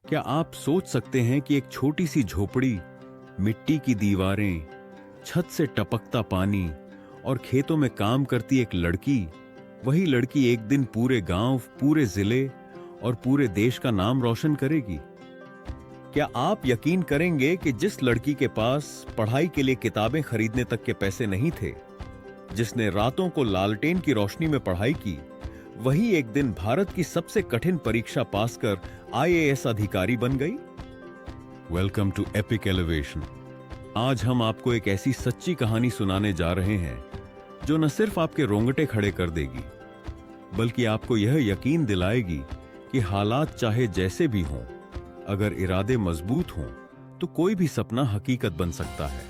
क्या आप सोच सकते हैं कि एक छोटी सी झोपड़ी, मिट्टी की दीवारें, छत से टपकता पानी और खेतों में काम करती एक लड़की, वही लड़की एक दिन पूरे गांव, पूरे जिले और पूरे देश का नाम रोशन करेगी? क्या आप यकीन करेंगे कि जिस लड़की के पास पढ़ाई के लिए किताबें खरीदने तक के पैसे नहीं थे, जिसने रातों को लालटेन की रोशनी में पढ़ाई की, वही एक दिन भारत की सबसे कठिन परीक्षा पास कर आईएएस अधिकारी बन गई? Welcome to Epic Elevation. आज हम आपको एक ऐसी सच्ची कहानी सुनाने जा रहे हैं जो न सिर्फ आपके रोंगटे खड़े कर देगी, बल्कि आपको यह यकीन दिलाएगी कि हालात चाहे जैसे भी हों, अगर इरादे मजबूत हों तो कोई भी सपना हकीकत बन सकता है।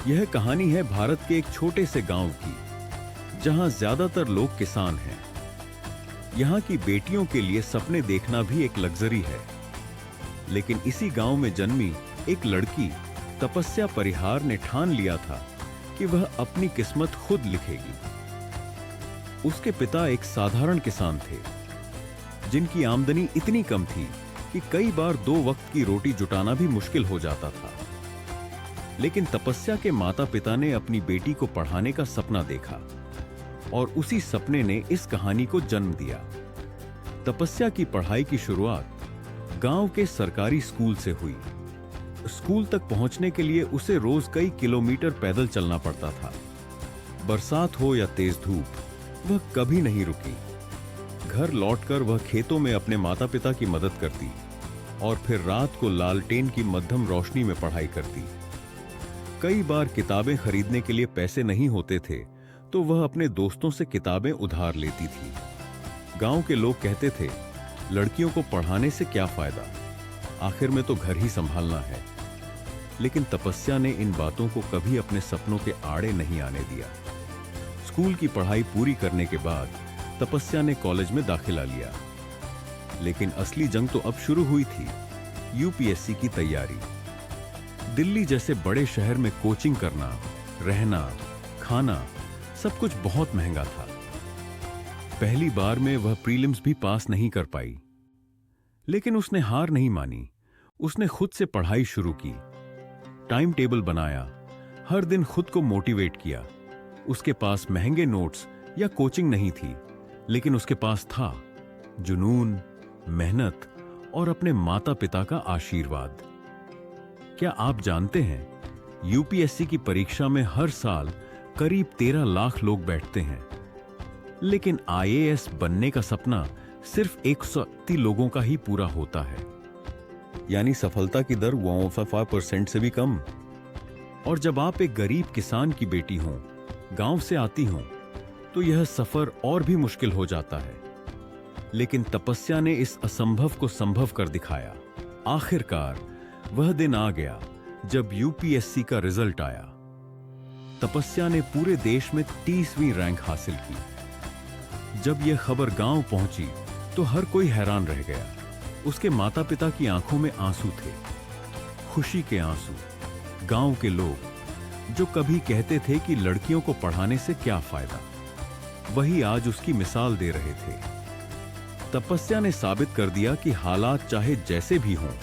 यह कहानी है भारत के एक छोटे से गांव की, जहां ज्यादातर लोग किसान हैं। यहां की बेटियों के लिए सपने देखना भी एक लग्जरी है। लेकिन इसी गांव में जन्मी एक लड़की तपस्या परिहार ने ठान लिया था कि वह अपनी किस्मत खुद लिखेगी। उसके पिता एक साधारण किसान थे, जिनकी आमदनी इतनी कम थी कि कई बार 2 वक्त की रोटी जुटाना भी मुश्किल हो जाता था। लेकिन तपस्या के माता पिता ने अपनी बेटी को पढ़ाने का सपना देखा और उसी सपने ने इस कहानी को जन्म दिया। तपस्या की पढ़ाई की शुरुआत गांव के सरकारी स्कूल से हुई। स्कूल तक पहुंचने के लिए उसे रोज कई किलोमीटर पैदल चलना पड़ता था। बरसात हो या तेज धूप, वह कभी नहीं रुकी। घर लौटकर वह खेतों में अपने माता पिता की मदद करती और फिर रात को लालटेन की मध्यम रोशनी में पढ़ाई करती। कई बार किताबें खरीदने के लिए पैसे नहीं होते थे तो वह अपने दोस्तों से किताबें उधार लेती थी। गांव के लोग कहते थे, लड़कियों को पढ़ाने से क्या फायदा, आखिर में तो घर ही संभालना है। लेकिन तपस्या ने इन बातों को कभी अपने सपनों के आड़े नहीं आने दिया। स्कूल की पढ़ाई पूरी करने के बाद तपस्या ने कॉलेज में दाखिला लिया। लेकिन असली जंग तो अब शुरू हुई थी, यूपीएससी की तैयारी। दिल्ली जैसे बड़े शहर में कोचिंग करना, रहना, खाना, सब कुछ बहुत महंगा था। पहली बार में वह प्रीलिम्स भी पास नहीं कर पाई। लेकिन उसने हार नहीं मानी। उसने खुद से पढ़ाई शुरू की, टाइम टेबल बनाया, हर दिन खुद को मोटिवेट किया। उसके पास महंगे नोट्स या कोचिंग नहीं थी, लेकिन उसके पास था जुनून, मेहनत और अपने माता पिता का आशीर्वाद। क्या आप जानते हैं, यूपीएससी की परीक्षा में हर साल करीब 13 लाख लोग बैठते हैं, लेकिन आईएएस बनने का सपना सिर्फ 180 लोगों का ही पूरा होता है। यानी सफलता की दर 1.5% से भी कम। और जब आप एक गरीब किसान की बेटी हों, गांव से आती हों, तो यह सफर और भी मुश्किल हो जाता है। लेकिन तपस्या ने इस असंभव को संभव कर दिखाया। आखिरकार वह दिन आ गया जब यूपीएससी का रिजल्ट आया। तपस्या ने पूरे देश में 30वीं रैंक हासिल की। जब यह खबर गांव पहुंची तो हर कोई हैरान रह गया। उसके माता पिता की आंखों में आंसू थे, खुशी के आंसू। गांव के लोग जो कभी कहते थे कि लड़कियों को पढ़ाने से क्या फायदा, वही आज उसकी मिसाल दे रहे थे। तपस्या ने साबित कर दिया कि हालात चाहे जैसे भी हों,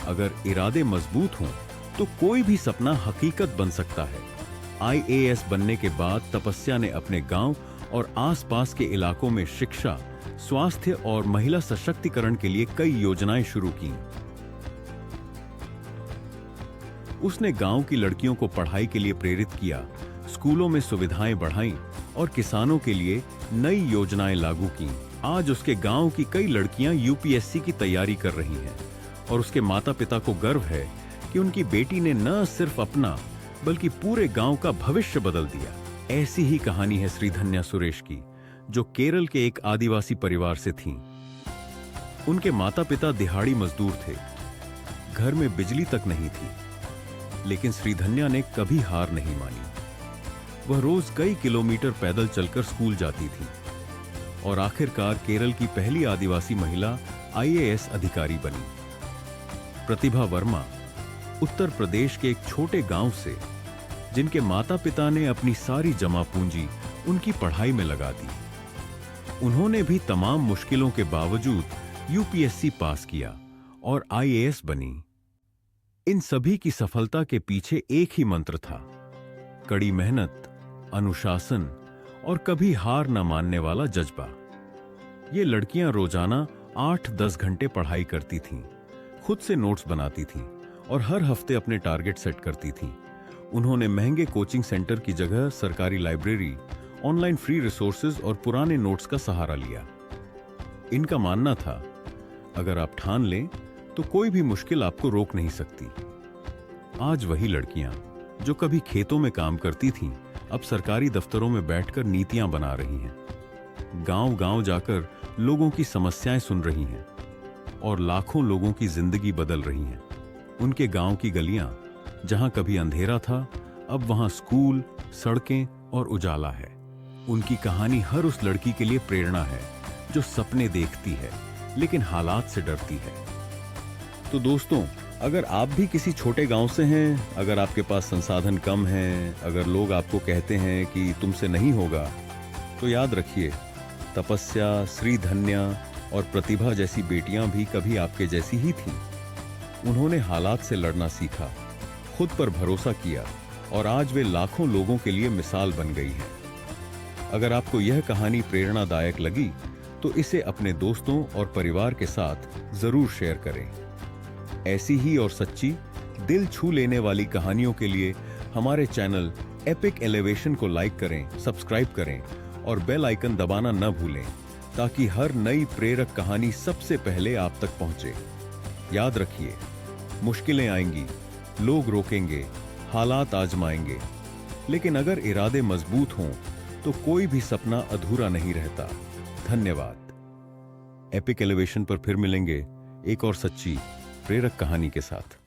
अगर इरादे मजबूत हों तो कोई भी सपना हकीकत बन सकता है। आईएएस बनने के बाद तपस्या ने अपने गांव और आसपास के इलाकों में शिक्षा, स्वास्थ्य और महिला सशक्तिकरण के लिए कई योजनाएं शुरू की। उसने गांव की लड़कियों को पढ़ाई के लिए प्रेरित किया, स्कूलों में सुविधाएं बढ़ाईं और किसानों के लिए नई योजनाएं लागू की। आज उसके गांव की कई लड़कियां यूपीएससी की तैयारी कर रही हैं और उसके माता पिता को गर्व है कि उनकी बेटी ने न सिर्फ अपना बल्कि पूरे गांव का भविष्य बदल दिया। ऐसी ही कहानी है श्रीधन्या सुरेश की, जो केरल के एक आदिवासी परिवार से थीं। उनके माता पिता दिहाड़ी मजदूर थे, घर में बिजली तक नहीं थी, लेकिन श्रीधन्या ने कभी हार नहीं मानी। वह रोज कई किलोमीटर पैदल चलकर स्कूल जाती थी और आखिरकार केरल की पहली आदिवासी महिला आईएएस अधिकारी बनी। प्रतिभा वर्मा उत्तर प्रदेश के एक छोटे गांव से, जिनके माता पिता ने अपनी सारी जमा पूंजी उनकी पढ़ाई में लगा दी। उन्होंने भी तमाम मुश्किलों के बावजूद यूपीएससी पास किया और आईएएस बनी। इन सभी की सफलता के पीछे एक ही मंत्र था, कड़ी मेहनत, अनुशासन और कभी हार न मानने वाला जज्बा। ये लड़कियां रोजाना 8-10 घंटे पढ़ाई करती थीं, खुद से नोट्स बनाती थीं और हर हफ्ते अपने टारगेट सेट करती थीं। उन्होंने महंगे कोचिंग सेंटर की जगह सरकारी लाइब्रेरी, ऑनलाइन फ्री रिसोर्सेज और पुराने नोट्स का सहारा लिया। इनका मानना था, अगर आप ठान लें तो कोई भी मुश्किल आपको रोक नहीं सकती। आज वही लड़कियां जो कभी खेतों में काम करती थीं, अब सरकारी दफ्तरों में बैठकर नीतियां बना रही हैं, गांव-गांव जाकर लोगों की समस्याएं सुन रही हैं और लाखों लोगों की जिंदगी बदल रही हैं। उनके गांव की गलियां, जहां कभी अंधेरा था, अब वहां स्कूल, सड़कें और उजाला है। उनकी कहानी हर उस लड़की के लिए प्रेरणा है जो सपने देखती है लेकिन हालात से डरती है। तो दोस्तों, अगर आप भी किसी छोटे गांव से हैं, अगर आपके पास संसाधन कम हैं, अगर लोग आपको कहते हैं कि तुमसे नहीं होगा, तो याद रखिए, तपस्या, श्रीधन्या और प्रतिभा जैसी बेटियां भी कभी आपके जैसी ही थीं। उन्होंने हालात से लड़ना सीखा, खुद पर भरोसा किया और आज वे लाखों लोगों के लिए मिसाल बन गई हैं। अगर आपको यह कहानी प्रेरणादायक लगी तो इसे अपने दोस्तों और परिवार के साथ जरूर शेयर करें। ऐसी ही और सच्ची, दिल छू लेने वाली कहानियों के लिए हमारे चैनल एपिक एलिवेशन को लाइक करें, सब्सक्राइब करें और बेल आइकन दबाना न भूलें, ताकि हर नई प्रेरक कहानी सबसे पहले आप तक पहुंचे। याद रखिए, मुश्किलें आएंगी, लोग रोकेंगे, हालात आजमाएंगे, लेकिन अगर इरादे मजबूत हों तो कोई भी सपना अधूरा नहीं रहता। धन्यवाद। एपिक एलिवेशन पर फिर मिलेंगे एक और सच्ची प्रेरक कहानी के साथ।